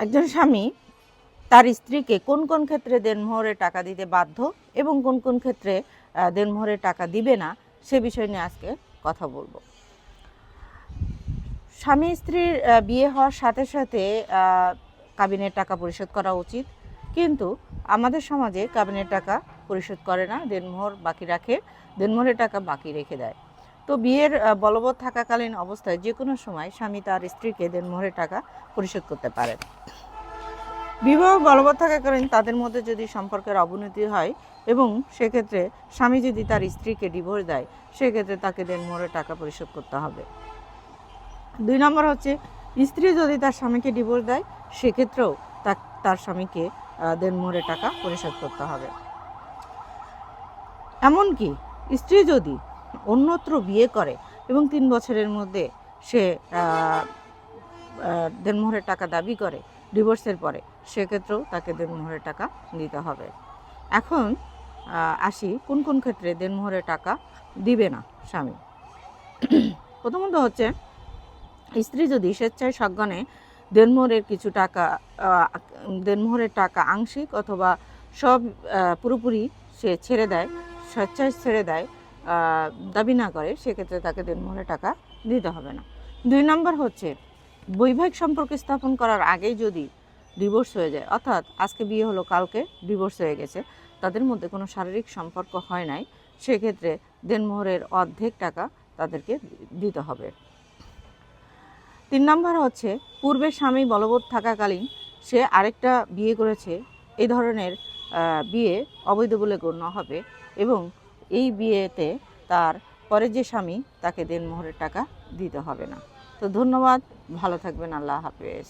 একজন স্বামী তার স্ত্রীকে কোন কোন ক্ষেত্রে দেনমোহরে টাকা দিতে বাধ্য এবং কোন কোন ক্ষেত্রে দেনমোহরে টাকা দিবে না সে বিষয় নিয়ে আজকে কথা বলবো। স্বামী স্ত্রীর বিয়ে হওয়ার সাথে সাথে কাবিনের টাকা পরিশোধ করা উচিত, কিন্তু আমাদের সমাজে কাবিনের টাকা পরিশোধ করে না, দেনমোহর বাকি রাখে, দেনমোহরের টাকা বাকি রেখে দেয়। তো বিয়ের বলবৎ থাকাকালীন অবস্থায় যে কোনো সময় স্বামী তার স্ত্রীকে দেনমোহরের টাকা পরিশোধ করতে পারেন। বিবাহ বলবৎ থাকাকালীন তাদের মধ্যে যদি সম্পর্কের অবনতি হয় এবং সেক্ষেত্রে স্বামী যদি তার স্ত্রীকে ডিভোর্স দেয়, সেক্ষেত্রে তাকে দেনমোহরের টাকা পরিশোধ করতে হবে। 2 নম্বর হচ্ছে, স্ত্রী যদি তার স্বামীকে ডিভোর্স দেয়, সেক্ষেত্রেও তার স্বামীকে দেনমোহরের টাকা পরিশোধ করতে হবে। এমনকি স্ত্রী যদি অন্যত্র বিয়ে করে এবং 3 বছরের মধ্যে সে দেনমোহরের টাকা দাবি করে ডিভোর্সের পরে, সেক্ষেত্রেও তাকে দেনমোহরের টাকা দিতে হবে। এখন আসি কোন কোন ক্ষেত্রে দেনমোহরের টাকা দিবে না স্বামী। প্রথমত হচ্ছে, স্ত্রী যদি স্বেচ্ছায় সজ্ঞানে দেনমোহরের টাকা আংশিক অথবা সব পুরোপুরি সে ছেড়ে দেয়, স্বেচ্ছায় ছেড়ে দেয়, দাবি না করে, সেক্ষেত্রে তাকে দেনমোহরের টাকা দিতে হবে না। 2 নম্বর হচ্ছে, বৈবাহিক সম্পর্ক স্থাপন করার আগেই যদি ডিভোর্স হয়ে যায়, অর্থাৎ আজকে বিয়ে হলো কালকে ডিভোর্স হয়ে গেছে, তাদের মধ্যে কোনো শারীরিক সম্পর্ক হয় নাই, সেক্ষেত্রে দেনমোহরের অর্ধেক টাকা তাদেরকে দিতে হবে। 3 নম্বর হচ্ছে, পূর্বে স্বামী বলবৎ থাকাকালীন সে আরেকটা বিয়ে করেছে, এই ধরনের বিয়ে অবৈধ বলে গণ্য হবে এবং এই বিয়েতে তার পরে যে স্বামী তাকে দেনমোহরের টাকা দিতে হবে না। তো ধন্যবাদ, ভালো থাকবেন, আল্লাহ হাফেজ।